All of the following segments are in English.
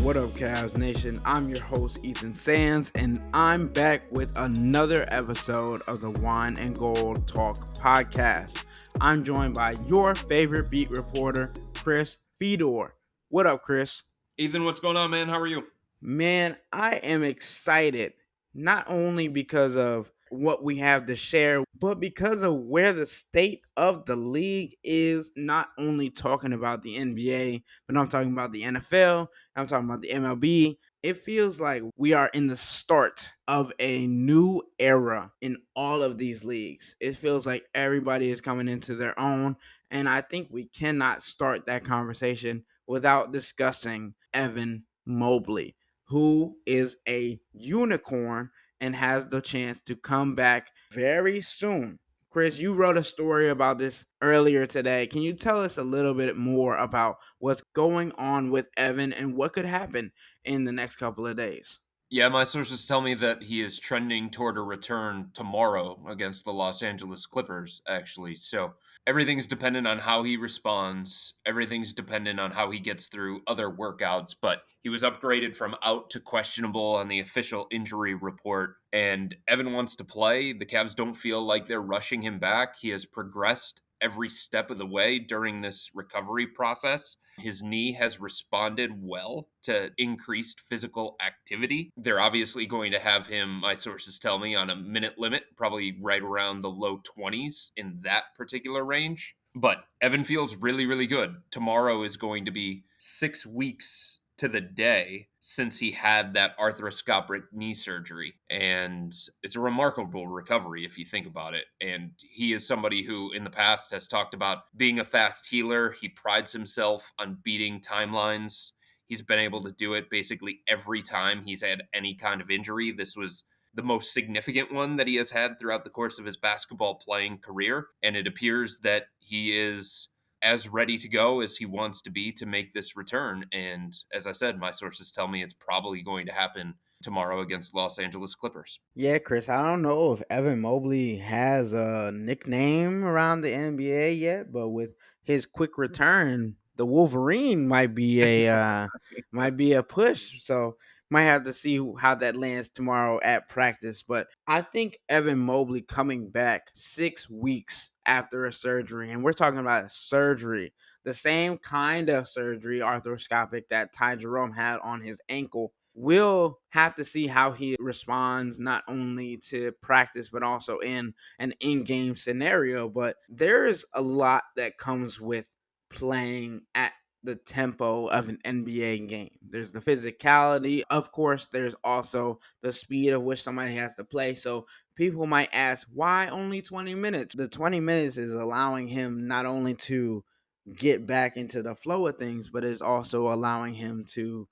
What up, Cavs Nation? I'm your host, Ethan Sands, and I'm back with another episode of the Wine and Gold Talk podcast. I'm joined by your favorite beat reporter, Chris Fedor. What up, Chris? Ethan, what's going on, man? How are you? Man, I am excited, not only because of what we have to share, but because of where the state of the league is. Not only talking about the NBA, but I'm talking about the NFL, I'm talking about the MLB. It feels like we are in the start of a new era in all of these leagues. It feels like everybody is coming into their own, and I think we cannot start that conversation without discussing Evan Mobley, who is a unicorn and has the chance to come back very soon. Chris, you wrote a story about this earlier today. Can you tell us a little bit more about what's going on with Evan and what could happen in the next couple of days? Yeah, my sources tell me that he is trending toward a return tomorrow against the Los Angeles Clippers, actually. So everything's dependent on how he responds. Everything's dependent on how he gets through other workouts. But he was upgraded from out to questionable on the official injury report. And Evan wants to play. The Cavs don't feel like they're rushing him back. He has progressed every step of the way during this recovery process. His knee has responded well to increased physical activity. They're obviously going to have him, my sources tell me, on a minute limit, probably right around the low 20s in that particular range. But Evan feels really, really good. Tomorrow is going to be 6 weeks to the day since he had that arthroscopic knee surgery. And it's a remarkable recovery if you think about it. And he is somebody who in the past has talked about being a fast healer. He prides himself on beating timelines. He's been able to do it basically every time he's had any kind of injury. This was the most significant one that he has had throughout the course of his basketball playing career. And it appears that he is as ready to go as he wants to be to make this return. And as I said, my sources tell me it's probably going to happen tomorrow against Los Angeles Clippers. Yeah, Chris, I don't know if Evan Mobley has a nickname around the NBA yet, but with his quick return, the Wolverine might be a push. So might have to see how that lands tomorrow at practice. But I think Evan Mobley coming back 6 weeks after a surgery, and we're talking about a surgery, the same kind of surgery, arthroscopic, that Ty Jerome had on his ankle. We'll have to see how he responds not only to practice but also in an in-game scenario. But there's a lot that comes with playing at the tempo of an NBA game. There's the physicality, of course. There's also the speed of which somebody has to play. So people might ask, why only 20 minutes? The 20 minutes is allowing him not only to get back into the flow of things, but is also allowing him to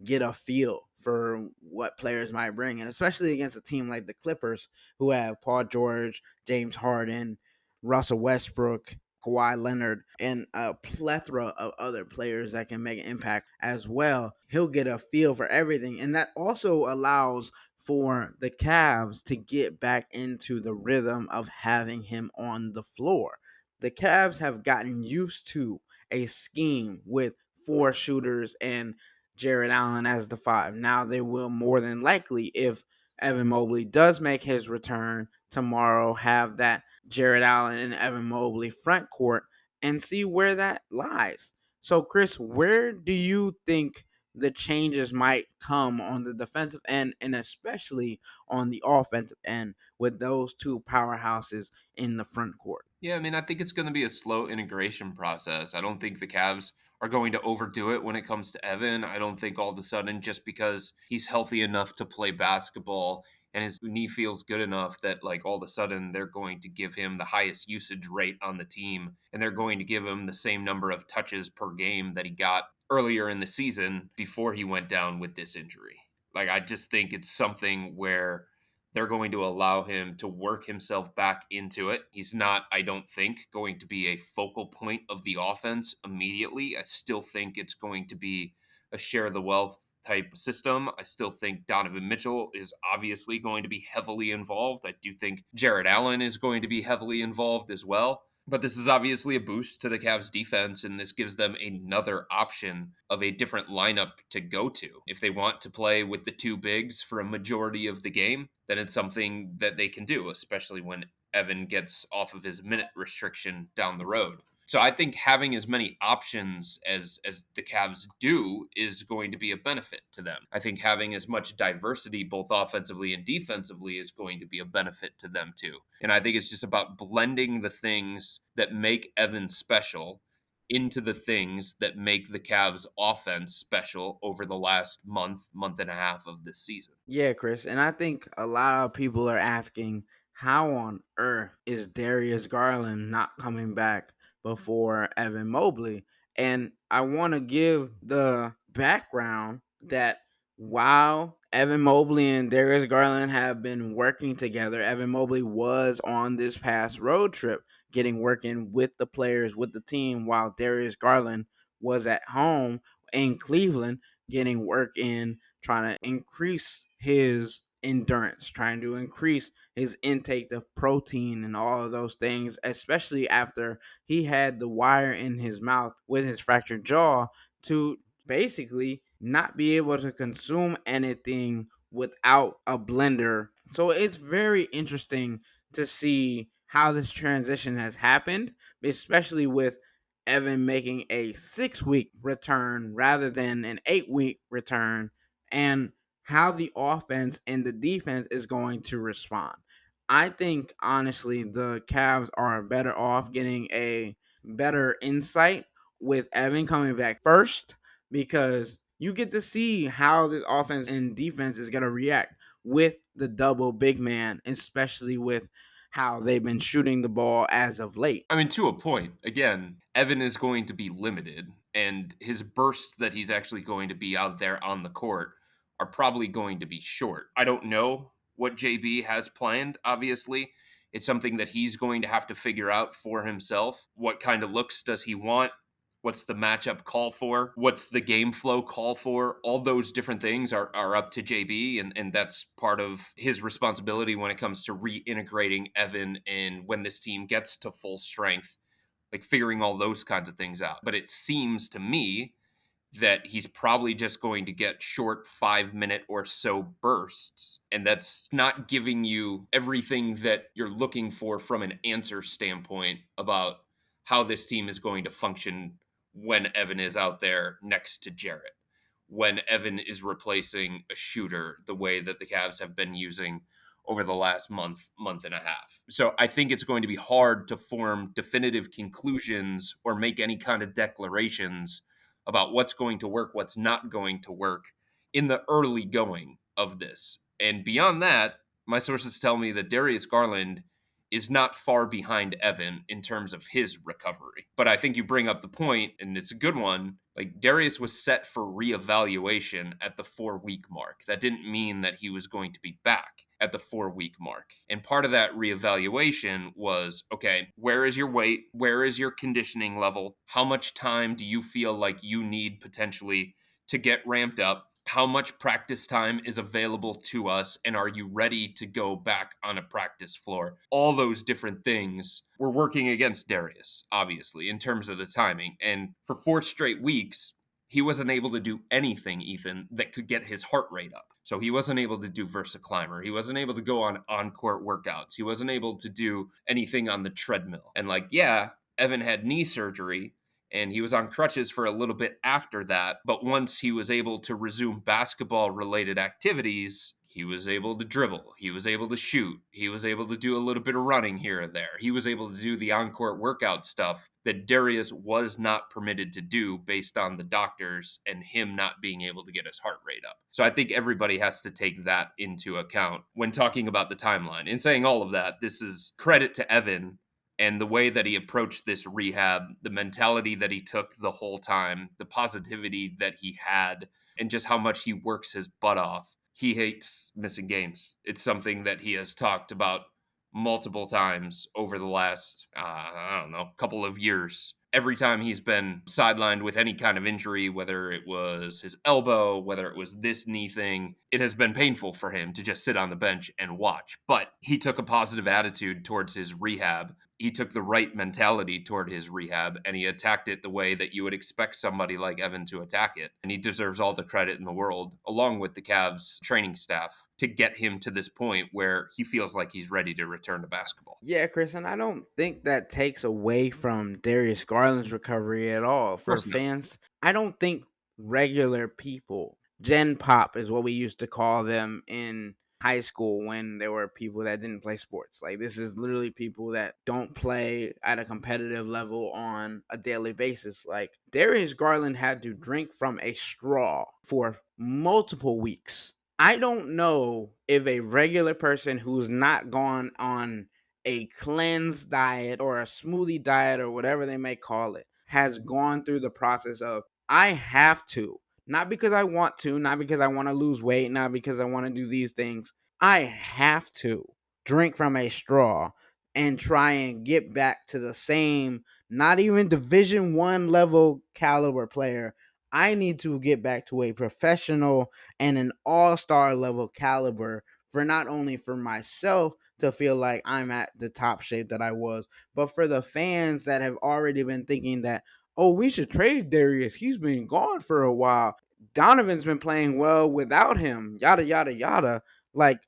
get a feel for what players might bring. And especially against a team like the Clippers, who have Paul George, James Harden, Russell Westbrook, Kawhi Leonard, and a plethora of other players that can make an impact as well. He'll get a feel for everything. And that also allows for the Cavs to get back into the rhythm of having him on the floor. The Cavs have gotten used to a scheme with four shooters and Jared Allen as the five. Now they will more than likely, if Evan Mobley does make his return tomorrow, have that Jared Allen and Evan Mobley front court and see where that lies. So, Chris, where do you think the changes might come on the defensive end and especially on the offensive end with those two powerhouses in the front court? Yeah, I mean, I think it's going to be a slow integration process. I don't think the Cavs are going to overdo it when it comes to Evan. I don't think all of a sudden, just because he's healthy enough to play basketball and his knee feels good enough that, like, all of a sudden they're going to give him the highest usage rate on the team and they're going to give him the same number of touches per game that he got earlier in the season before he went down with this injury. Like, I just think it's something where they're going to allow him to work himself back into it. He's not, I don't think, going to be a focal point of the offense immediately. I still think it's going to be a share the wealth type system. I still think Donovan Mitchell is obviously going to be heavily involved. I do think Jared Allen is going to be heavily involved as well. But this is obviously a boost to the Cavs defense, and this gives them another option of a different lineup to go to. If they want to play with the two bigs for a majority of the game, then it's something that they can do, especially when Evan gets off of his minute restriction down the road. So I think having as many options as the Cavs do is going to be a benefit to them. I think having as much diversity both offensively and defensively is going to be a benefit to them too. And I think it's just about blending the things that make Evan special into the things that make the Cavs offense special over the last month and a half of this season. Yeah, Chris, and I think a lot of people are asking how on earth is Darius Garland not coming back before Evan Mobley? And I want to give the background that while Evan Mobley and Darius Garland have been working together, Evan Mobley was on this past road trip getting working with the players, with the team, while Darius Garland was at home in Cleveland getting work in, trying to increase his endurance, trying to increase his intake of protein and all of those things, especially after he had the wire in his mouth with his fractured jaw to basically not be able to consume anything without a blender. So it's very interesting to see how this transition has happened, especially with Evan making a 6 week return rather than an 8 week return, and how the offense and the defense is going to respond. I think honestly the Cavs are better off getting a better insight with Evan coming back first, because you get to see how this offense and defense is going to react with the double big man, especially with how they've been shooting the ball as of late. I mean, to a point, again, Evan is going to be limited, and his bursts that he's actually going to be out there on the court are probably going to be short. I don't know what JB has planned, obviously. It's something that he's going to have to figure out for himself. What kind of looks does he want? What's the matchup call for? What's the game flow call for? All those different things are up to JB, and that's part of his responsibility when it comes to reintegrating Evan and when this team gets to full strength, like figuring all those kinds of things out. But it seems to me that he's probably just going to get short 5 minute or so bursts. And that's not giving you everything that you're looking for from an answer standpoint about how this team is going to function when Evan is out there next to Jarrett, when Evan is replacing a shooter the way that the Cavs have been using over the last month and a half. So I think it's going to be hard to form definitive conclusions or make any kind of declarations about what's going to work, what's not going to work in the early going of this. And beyond that, my sources tell me that Darius Garland is not far behind Evan in terms of his recovery. But I think you bring up the point, and it's a good one. Like, Darius was set for reevaluation at the 4 week mark. That didn't mean that he was going to be back at the 4 week mark. And part of that reevaluation was, okay, where is your weight? Where is your conditioning level? How much time do you feel like you need potentially to get ramped up? How much practice time is available to us, and are you ready to go back on a practice floor? All those different things were working against Darius, obviously, in terms of the timing. And for 4 straight weeks, he wasn't able to do anything, Ethan, that could get his heart rate up. So he wasn't able to do VersaClimber. He wasn't able to go on court workouts. He wasn't able to do anything on the treadmill. And like, yeah, Evan had knee surgery, and he was on crutches for a little bit after that. But once he was able to resume basketball related activities, he was able to dribble. He was able to shoot. He was able to do a little bit of running here and there. He was able to do the on court workout stuff that Darius was not permitted to do based on the doctors and him not being able to get his heart rate up. So I think everybody has to take that into account when talking about the timeline. In saying all of that, this is credit to Evan and the way that he approached this rehab, the mentality that he took the whole time, the positivity that he had, and just how much he works his butt off. He hates missing games. It's something that he has talked about multiple times over the last, I don't know, couple of years. Every time he's been sidelined with any kind of injury, whether it was his elbow, whether it was this knee thing, it has been painful for him to just sit on the bench and watch. But he took a positive attitude towards his rehab. He took the right mentality toward his rehab, and he attacked it the way that you would expect somebody like Evan to attack it. And he deserves all the credit in the world, along with the Cavs training staff, to get him to this point where he feels like he's ready to return to basketball. Yeah, Chris, and I don't think that takes away from Darius Garland's recovery at all. Of For course not. fans, I don't think regular people, Gen Pop is what we used to call them in high school when there were people that didn't play sports. Like, this is literally people that don't play at a competitive level on a daily basis. Like, Darius Garland had to drink from a straw for multiple weeks. I don't know if a regular person who's not gone on a cleanse diet or a smoothie diet or whatever they may call it has gone through the process of, I have to, not because I want to, not because I want to lose weight, not because I want to do these things. I have to drink from a straw and try and get back to the same, not even division 1 level caliber player. I need to get back to a professional and an all-star level caliber, for not only for myself to feel like I'm at the top shape that I was, but for the fans that have already been thinking that, oh, we should trade Darius. He's been gone for a while. Donovan's been playing well without him. Yada yada yada. Like,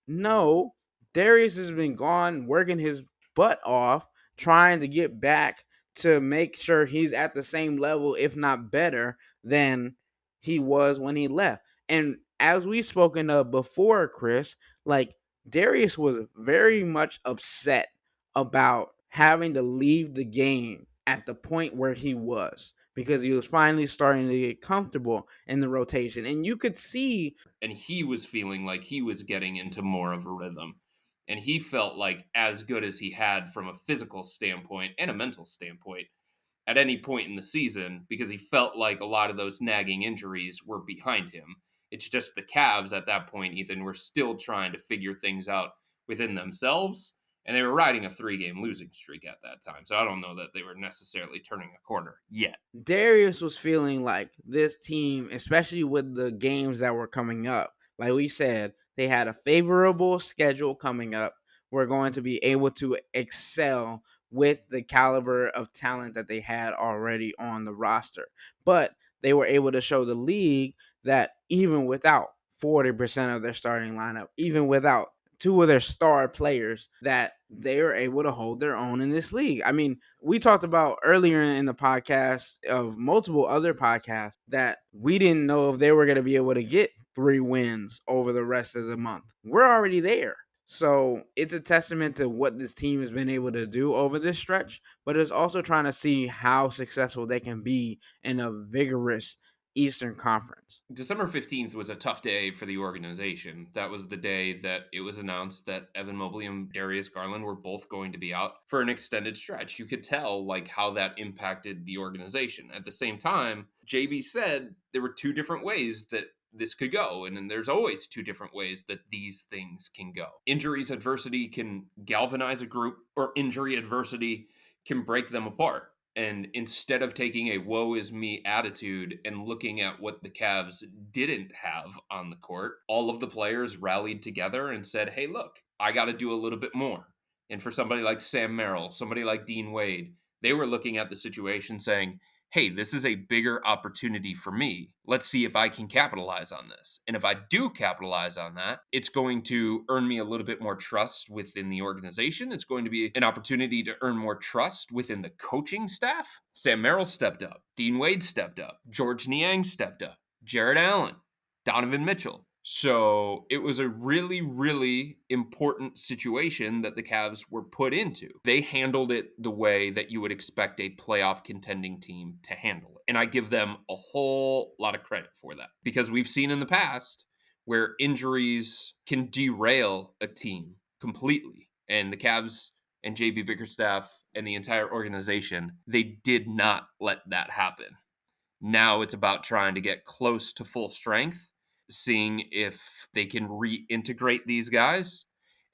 no, Darius has been gone working his butt off trying to get back to make sure he's at the same level, if not better, than he was when he left. And as we've spoken of before, Chris, like, Darius was very much upset about having to leave the game at the point where he was, because he was finally starting to get comfortable in the rotation. And you could see, And he was feeling like he was getting into more of a rhythm. And he felt like as good as he had from a physical standpoint and a mental standpoint at any point in the season because he felt like a lot of those nagging injuries were behind him. It's just the Cavs at that point, Ethan, were still trying to figure things out within themselves. And they were riding a 3-game losing streak at that time. So I don't know that they were necessarily turning a corner yet. Darius was feeling like this team, especially with the games that were coming up, like we said, they had a favorable schedule coming up. We're going to be able to excel with the caliber of talent that they had already on the roster. But they were able to show the league that even without 40% of their starting lineup, even without two of their star players, that they are able to hold their own in this league. I mean, we talked about earlier in the podcast of multiple other podcasts that we didn't know if they were going to be able to get 3 wins over the rest of the month. We're already there. So it's a testament to what this team has been able to do over this stretch, but it's also trying to see how successful they can be in a vigorous Eastern Conference. December 15th was a tough day for the organization. That was the day that it was announced that Evan Mobley and Darius Garland were both going to be out for an extended stretch. You could tell like how that impacted the organization. At the same time, JB said there were two different ways that this could go, and then there's always two different ways that these things can go. Injuries adversity can galvanize a group, or injury adversity can break them apart. And instead of taking a woe is me attitude and looking at what the Cavs didn't have on the court, all of the players rallied together and said, hey, look, I got to do a little bit more. And for somebody like Sam Merrill, somebody like Dean Wade, they were looking at the situation saying, hey, this is a bigger opportunity for me. Let's see if I can capitalize on this. And if I do capitalize on that, it's going to earn me a little bit more trust within the organization. It's going to be an opportunity to earn more trust within the coaching staff. Sam Merrill stepped up. Dean Wade stepped up. George Niang stepped up. Jared Allen, Donovan Mitchell. So it was a really, really important situation that the Cavs were put into. They handled it the way that you would expect a playoff contending team to handle it. And I give them a whole lot of credit for that because we've seen in the past where injuries can derail a team completely. And the Cavs and JB Bickerstaff and the entire organization, they did not let that happen. Now it's about trying to get close to full strength, seeing if they can reintegrate these guys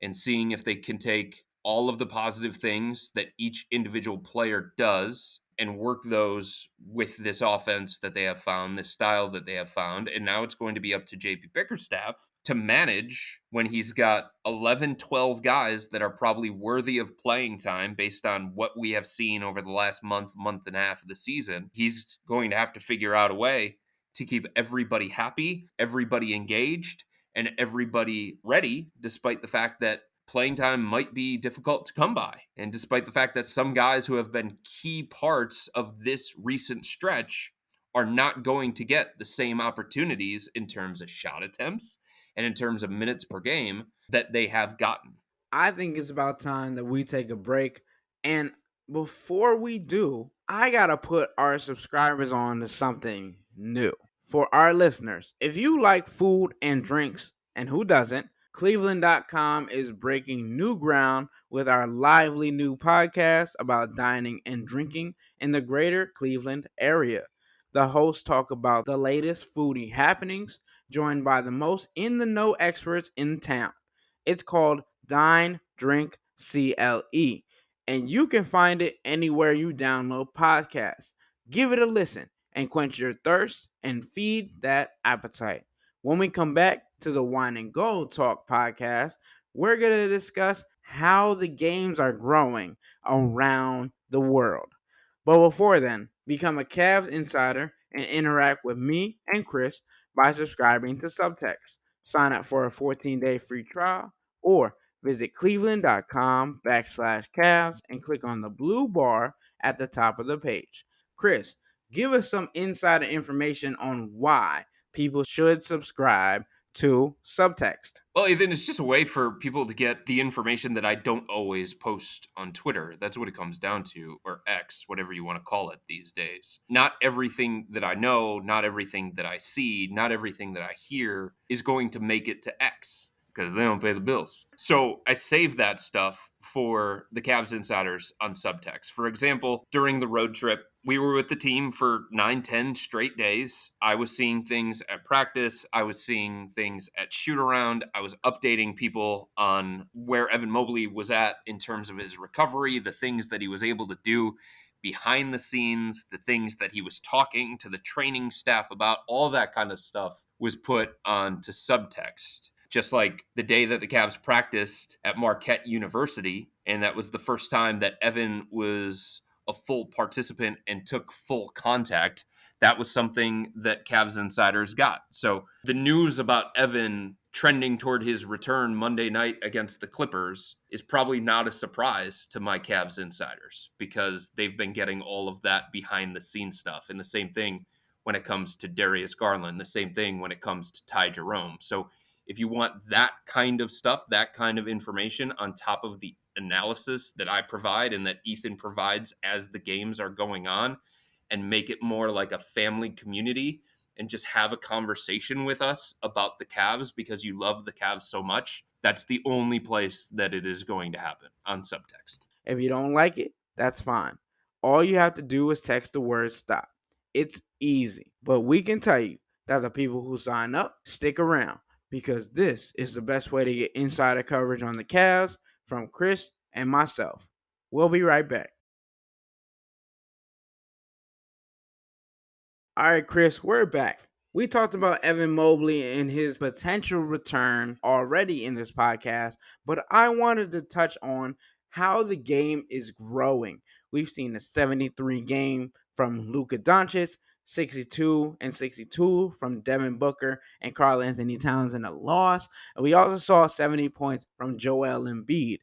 and seeing if they can take all of the positive things that each individual player does and work those with this offense that they have found, this style that they have found. And now it's going to be up to JP Bickerstaff to manage when he's got 11, 12 guys that are probably worthy of playing time based on what we have seen over the last month and a half of the season. He's going to have to figure out a way to keep everybody happy, everybody engaged, and everybody ready, despite the fact that playing time might be difficult to come by. And despite the fact that some guys who have been key parts of this recent stretch are not going to get the same opportunities in terms of shot attempts and in terms of minutes per game that they have gotten. I think it's about time that we take a break. And before we do, I got to put our subscribers on to something new. For our listeners, if you like food and drinks, and who doesn't, cleveland.com is breaking new ground with our lively new podcast about dining and drinking in the greater Cleveland area. The hosts talk about the latest foodie happenings, joined by the most in the know experts in town. It's called Dine Drink CLE, and you can find it anywhere you download podcasts. Give it a listen and quench your thirst and feed that appetite. When we come back to the Wine and Gold Talk podcast, we're going to discuss how the games are growing around the world. But before then, become a Cavs insider and interact with me and Chris by subscribing to Subtext. Sign up for a 14-day free trial or visit cleveland.com/Cavs and click on the blue bar at the top of the page. Chris, give us some insider information on why people should subscribe to Subtext. Well, Ethan, it's just a way for people to get the information that I don't always post on Twitter. That's what it comes down to, or X, whatever you want to call it these days. Not everything that I know, not everything that I see, not everything that I hear is going to make it to X because they don't pay the bills. So I save that stuff for the Cavs insiders on Subtext. For example, during the road trip, we were with the team for 9, 10 straight days. I was seeing things at practice. I was seeing things at shoot around. I was updating people on where Evan Mobley was at in terms of his recovery, the things that he was able to do behind the scenes, the things that he was talking to the training staff about, all that kind of stuff was put onto Subtext. Just like the day that the Cavs practiced at Marquette University, and that was the first time that Evan was a full participant and took full contact. That was something that Cavs insiders got. So the news about Evan trending toward his return Monday night against the Clippers is probably not a surprise to my Cavs insiders because they've been getting all of that behind the scenes stuff. And the same thing when it comes to Darius Garland, the same thing when it comes to Ty Jerome. So if you want that kind of stuff, that kind of information on top of the analysis that I provide and that Ethan provides as the games are going on, and make it more like a family community and just have a conversation with us about the Cavs because you love the Cavs so much, that's the only place that it is going to happen on Subtext. If you don't like it, that's fine. All you have to do is text the word stop. It's easy. But we can tell you that the people who sign up stick around because this is the best way to get insider coverage on the Cavs from Chris and myself. We'll be right back. All right, Chris, we're back. We talked about Evan Mobley and his potential return already in this podcast, but I wanted to touch on how the game is growing. We've seen a 73 game from Luka Doncic, 62 and 62 from Devin Booker and Karl Anthony Towns in a loss. And we also saw 70 points from Joel Embiid.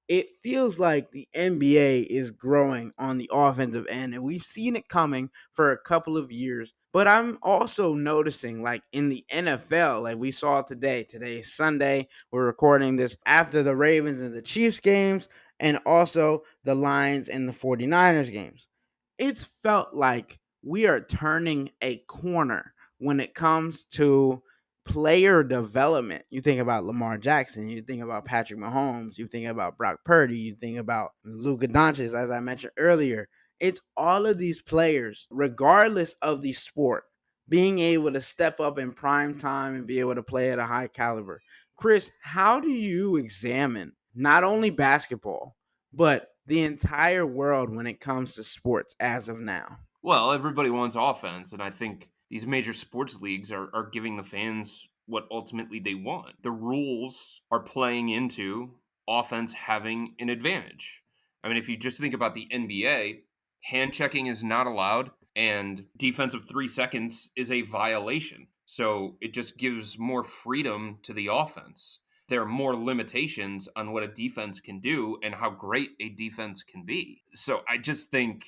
It feels like the NBA is growing on the offensive end, and we've seen it coming for a couple of years. But I'm also noticing, like in the NFL, like we saw today. Today is Sunday. We're recording this after the Ravens and the Chiefs games, and also the Lions and the 49ers games. It's felt like we are turning a corner when it comes to player development. You think about Lamar Jackson, you think about Patrick Mahomes, you think about Brock Purdy, you think about Luka Doncic, as I mentioned earlier. It's all of these players, regardless of the sport, being able to step up in prime time and be able to play at a high caliber. Chris, how do you examine not only basketball, but the entire world when it comes to sports as of now. Well, everybody wants offense, and I think these major sports leagues are giving the fans what ultimately they want. The rules are playing into offense having an advantage. I mean, if you just think about the NBA, hand checking is not allowed, and defensive 3 seconds is a violation. So it just gives more freedom to the offense. There are more limitations on what a defense can do and how great a defense can be. So I just think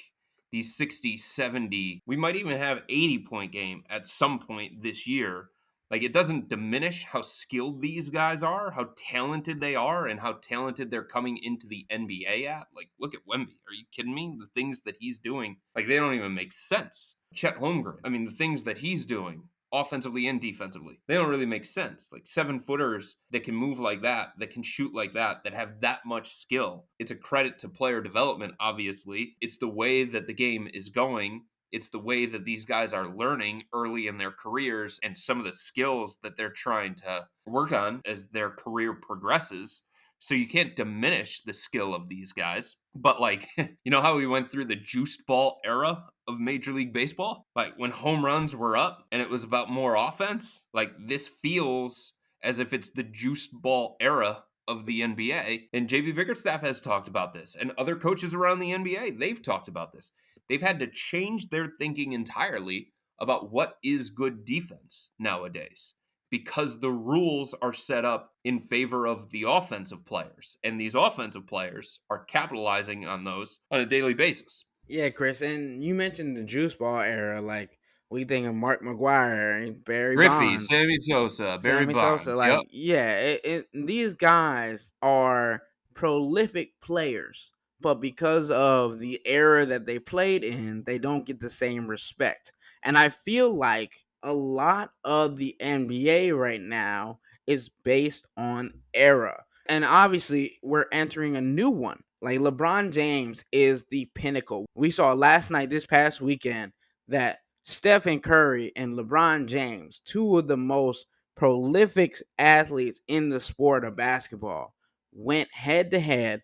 these 60, 70, we might even have 80-point game at some point this year. Like, it doesn't diminish how skilled these guys are, how talented they are, and how talented they're coming into the NBA at. Like, look at Wemby. Are you kidding me? The things that he's doing, like, they don't even make sense. Chet Holmgren, I mean, the things that he's doing offensively and defensively, they don't really make sense. Like, 7-footers that can move like that can shoot like that have that much skill. It's a credit to player development, obviously. It's the way that the game is going. It's the way that these guys are learning early in their careers and some of the skills that they're trying to work on as their career progresses. So you can't diminish the skill of these guys. But, like, you know how we went through the juiced ball era of Major League Baseball? Like, when home runs were up and it was about more offense, like, this feels as if it's the juiced ball era of the NBA. And JB Bickerstaff has talked about this, and other coaches around the NBA, they've talked about this. They've had to change their thinking entirely about what is good defense nowadays, because the rules are set up in favor of the offensive players, and these offensive players are capitalizing on those on a daily basis. Yeah, Chris, and you mentioned the juice ball era. Like, we think of Mark McGuire and Barry Griffey, Bonds, Sammy Sosa, Barry Sammy Sosa. Bonds. Like, Yep. yeah, these guys are prolific players, but because of the era that they played in, they don't get the same respect. And I feel like a lot of the NBA right now is based on era. And obviously, we're entering a new one. Like, LeBron James is the pinnacle. We saw last night, this past weekend, that Stephen Curry and LeBron James, two of the most prolific athletes in the sport of basketball, went head to head,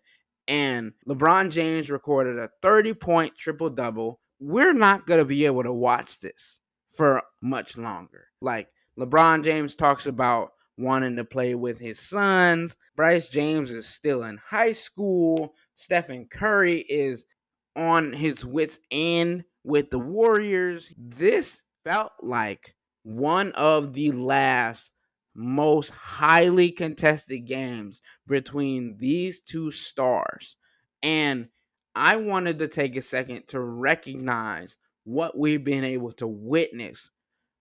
and LeBron James recorded a 30-point triple double. We're not going to be able to watch this for much longer. Like, LeBron James talks about wanting to play with his sons. Bryce James is still in high school. Stephen Curry is on his wits' end with the Warriors. This felt like one of the last most highly contested games between these two stars. And I wanted to take a second to recognize what we've been able to witness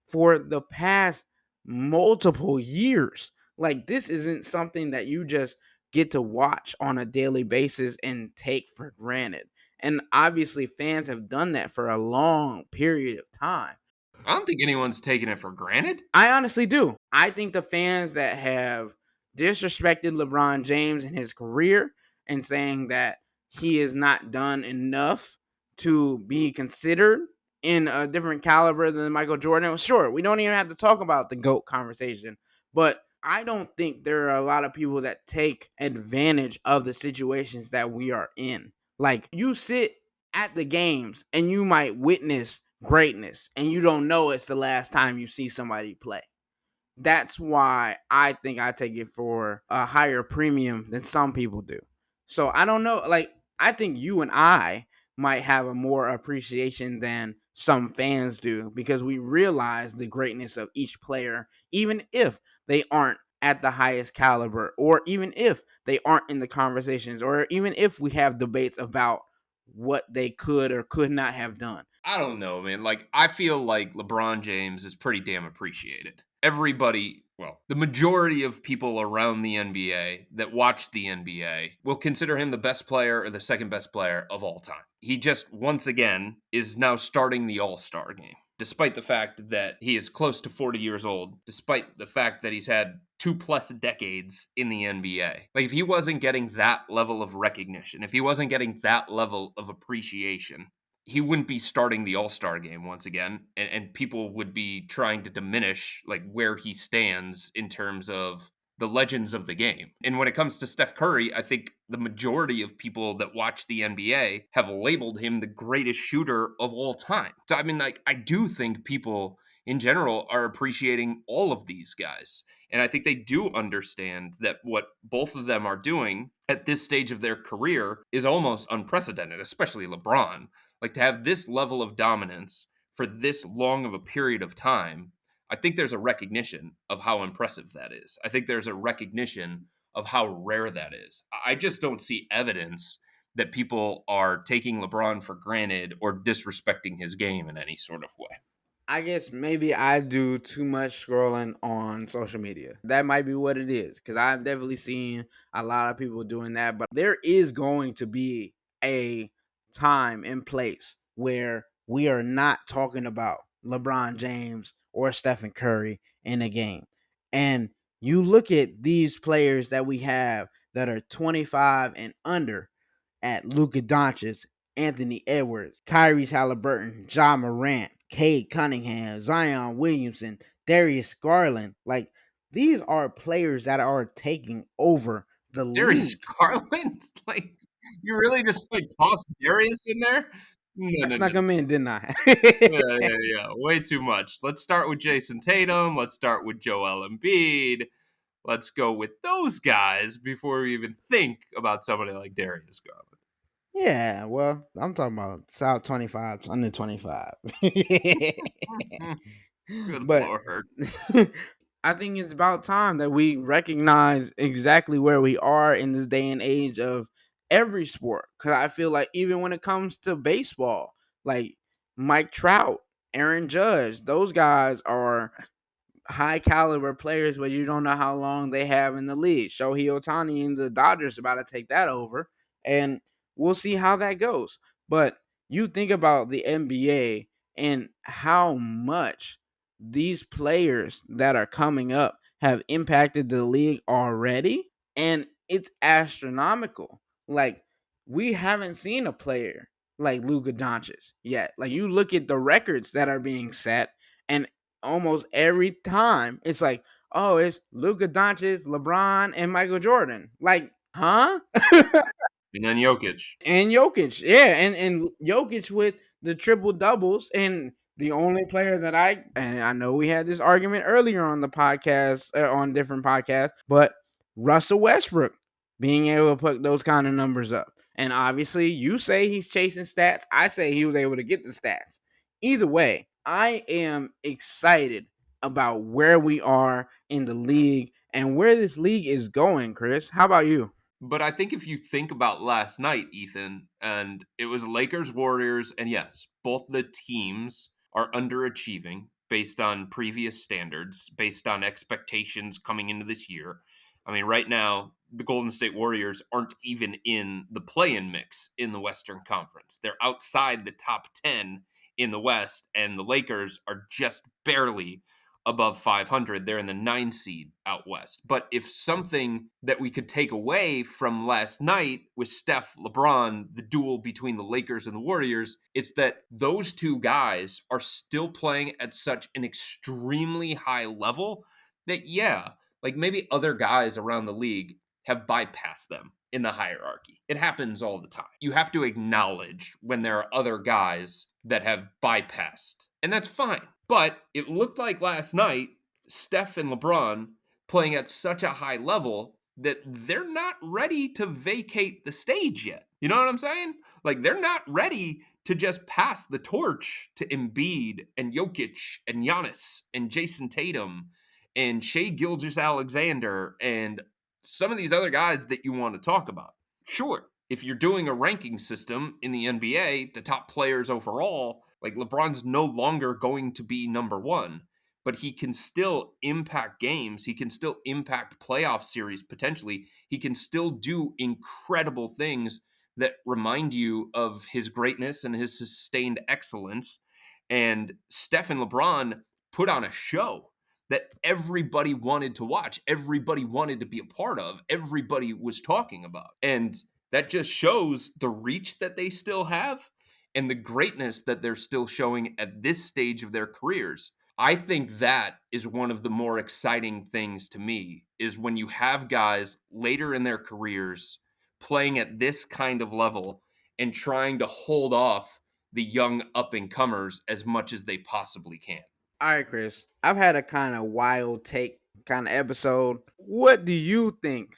for the past multiple years. Like, this isn't something that you just get to watch on a daily basis and take for granted. And obviously, fans have done that for a long period of time. I don't think anyone's taking it for granted. I honestly do. I think the fans that have disrespected LeBron James in his career and saying that he is not done enough to be considered in a different caliber than Michael Jordan. Well, sure, we don't even have to talk about the GOAT conversation, but I don't think there are a lot of people that take advantage of the situations that we are in. Like, you sit at the games and you might witness greatness and you don't know it's the last time you see somebody play. That's why I think I take it for a higher premium than some people do. So I don't know. Like, I think you and I might have a more appreciation than some fans do because we realize the greatness of each player, even if they aren't at the highest caliber, or even if they aren't in the conversations, or even if we have debates about what they could or could not have done. I don't know, man. Like, I feel like LeBron James is pretty damn appreciated. Everybody, well, the majority of people around the NBA that watch the NBA will consider him the best player or the second best player of all time. He just, once again, is now starting the All Star game, despite the fact that he is close to 40 years old, despite the fact that he's had 2+ decades in the NBA. Like, if he wasn't getting that level of recognition, if he wasn't getting that level of appreciation, he wouldn't be starting the All-Star game once again, and people would be trying to diminish like where he stands in terms of the legends of the game. And when it comes to Steph Curry, I think the majority of people that watch the NBA have labeled him the greatest shooter of all time. So, I mean, like, I do think people in general are appreciating all of these guys. And I think they do understand that what both of them are doing at this stage of their career is almost unprecedented, especially LeBron. Like, to have this level of dominance for this long of a period of time, I think there's a recognition of how impressive that is. I think there's a recognition of how rare that is. I just don't see evidence that people are taking LeBron for granted or disrespecting his game in any sort of way. I guess maybe I do too much scrolling on social media. That might be what it is, because I've definitely seen a lot of people doing that. But there is going to be a time and place where we are not talking about LeBron James or Stephen Curry in a game. And you look at these players that we have that are 25 and under at Luka Doncic, Anthony Edwards, Tyrese Halliburton, Ja Morant, Cade Cunningham, Zion Williamson, Darius Garland. Like, these are players that are taking over the Darius league. Garland? Like, you really just like toss Darius in there? No, I no, no, snuck him no. in, didn't I? Yeah, yeah, yeah. Way too much. Let's start with Jason Tatum. Let's start with Joel Embiid. Let's go with those guys before we even think about somebody like Darius Garland. Yeah, well, I'm talking about South 25, under 25. Good But lord. I think it's about time that we recognize exactly where we are in this day and age of every sport. Because I feel like even when it comes to baseball, like Mike Trout, Aaron Judge, those guys are high caliber players, but you don't know how long they have in the league. Shohei Ohtani and the Dodgers about to take that over, and we'll see how that goes. But you think about the NBA and how much these players that are coming up have impacted the league already, and it's astronomical. Like, we haven't seen a player like Luka Doncic yet. Like, you look at the records that are being set, and almost every time it's like, oh, it's Luka Doncic, LeBron, and Michael Jordan. Like, huh? And then Jokic. And Jokic, yeah, and Jokic with the triple doubles, and the only player that I know we had this argument earlier on the podcast, on different podcasts, but Russell Westbrook being able to put those kind of numbers up, and obviously you say he's chasing stats, I say he was able to get the stats. Either way, I am excited about where we are in the league and where this league is going. Chris, how about you? But I think if you think about last night, Ethan, and it was Lakers Warriors, and yes, both the teams are underachieving based on previous standards, based on expectations coming into this year. I mean, right now, the Golden State Warriors aren't even in the play in mix in the Western Conference. They're outside the top 10 in the West, and the Lakers are just barely above 500. They're in the 9 seed out west. But if something that we could take away from last night with Steph, LeBron, the duel between the Lakers and the Warriors, it's that those two guys are still playing at such an extremely high level that, yeah, like maybe other guys around the league have bypassed them in the hierarchy. It happens all the time. You have to acknowledge when there are other guys that have bypassed, and that's fine. But it looked like last night, Steph and LeBron playing at such a high level that they're not ready to vacate the stage yet. You know what I'm saying? Like, they're not ready to just pass the torch to Embiid and Jokic and Giannis and Jason Tatum and Shea Gilgis Alexander and some of these other guys that you want to talk about. Sure, if you're doing a ranking system in the NBA, the top players overall, like LeBron's no longer going to be number one, but he can still impact games. He can still impact playoff series potentially. He can still do incredible things that remind you of his greatness and his sustained excellence. And Steph and LeBron put on a show that everybody wanted to watch, everybody wanted to be a part of, everybody was talking about. And that just shows the reach that they still have and the greatness that they're still showing at this stage of their careers. I think that is one of the more exciting things to me is when you have guys later in their careers playing at this kind of level and trying to hold off the young up and comers as much as they possibly can. All right, Chris. I've had a kind of wild take kind of episode. What do you think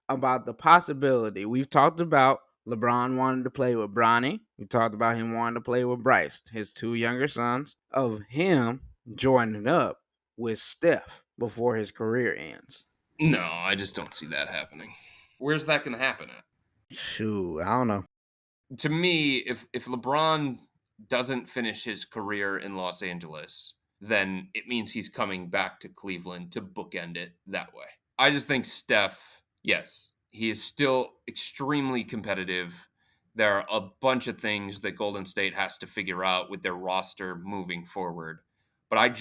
about the possibility? We've talked about LeBron wanting to play with Bronny. We talked about him wanting to play with Bryce, his two younger sons, of him joining up with Steph before his career ends. No, I just don't see that happening. Where's that going to happen at? Shoot, I don't know. To me, if LeBron doesn't finish his career in Los Angeles, then it means he's coming back to Cleveland to bookend it that way. I just think Steph, yes, he is still extremely competitive. There are a bunch of things that Golden State has to figure out with their roster moving forward. But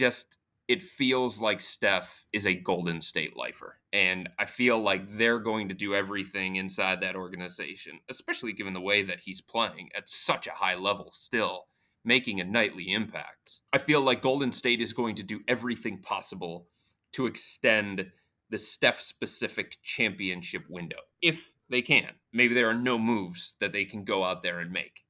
it feels like Steph is a Golden State lifer. And I feel like they're going to do everything inside that organization, especially given the way that he's playing at such a high level still, making a nightly impact. I feel like Golden State is going to do everything possible to extend the Steph specific championship window if they can. Maybe there are no moves that they can go out there and make.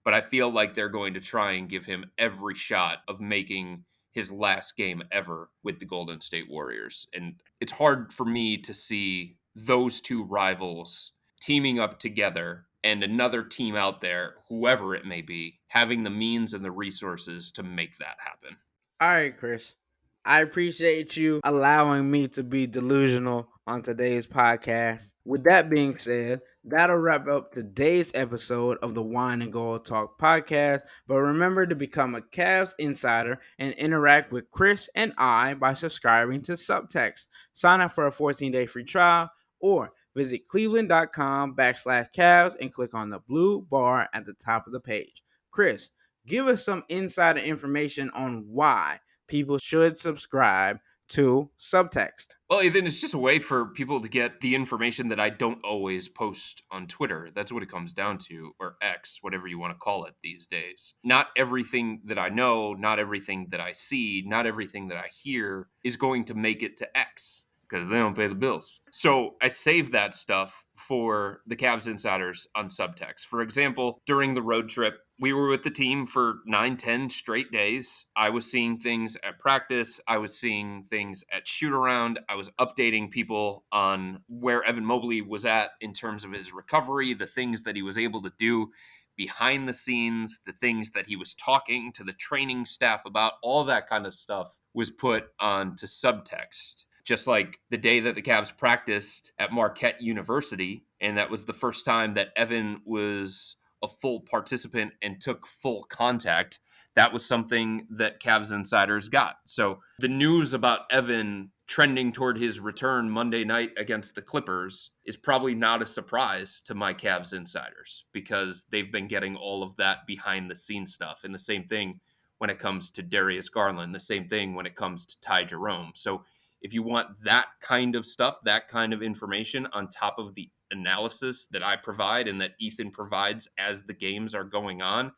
But I feel like they're going to try and give him every shot of making his last game ever with the Golden State Warriors. And it's hard for me to see those two rivals teaming up together and another team out there, whoever it may be, having the means and the resources to make that happen. All right, Chris. I appreciate you allowing me to be delusional on today's podcast. With that being said, that'll wrap up today's episode of the Wine and Gold Talk podcast. But remember to become a Cavs insider and interact with Chris and I by subscribing to Subtext. Sign up for a 14-day free trial or visit cleveland.com/Cavs and click on the blue bar at the top of the page. Chris, give us some insider information on why people should subscribe to Subtext. Well, Ethan, it's just a way for people to get the information that I don't always post on Twitter. That's what it comes down to, or X, whatever you want to call it these days. Not everything that I know, not everything that I see, not everything that I hear is going to make it to X because they don't pay the bills. So I save that stuff for the Cavs insiders on Subtext. For example, during the road trip, we were with the team for 9-10 straight days. I was seeing things at practice. I was seeing things at shoot around. I was updating people on where Evan Mobley was at in terms of his recovery, the things that he was able to do behind the scenes, the things that he was talking to the training staff about. All that kind of stuff was put onto Subtext. Just like the day that the Cavs practiced at Marquette University, and that was the first time that Evan was a full participant and took full contact. That was something that Cavs insiders got. So the news about Evan trending toward his return Monday night against the Clippers is probably not a surprise to my Cavs insiders because they've been getting all of that behind the scenes stuff. And the same thing when it comes to Darius Garland, the same thing when it comes to Ty Jerome. So if you want that kind of stuff, that kind of information on top of the analysis that I provide and that Ethan provides as the games are going on,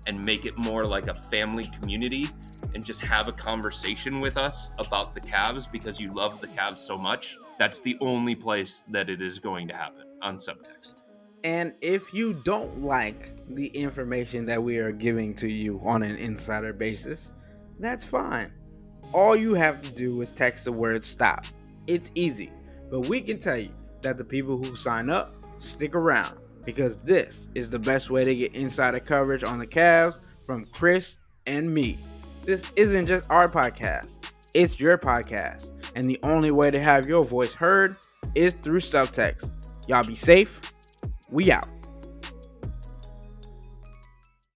and make it more like a family community and just have a conversation with us about the Cavs because you love the Cavs so much, that's the only place that it is going to happen on Subtext. And if you don't like the information that we are giving to you on an insider basis, that's fine. All you have to do is text the word stop. It's easy, but we can tell you that the people who sign up stick around because this is the best way to get insider coverage on the Cavs from Chris and me. This isn't just our podcast, it's your podcast, and the only way to have your voice heard is through Subtext. Y'all be safe. We out.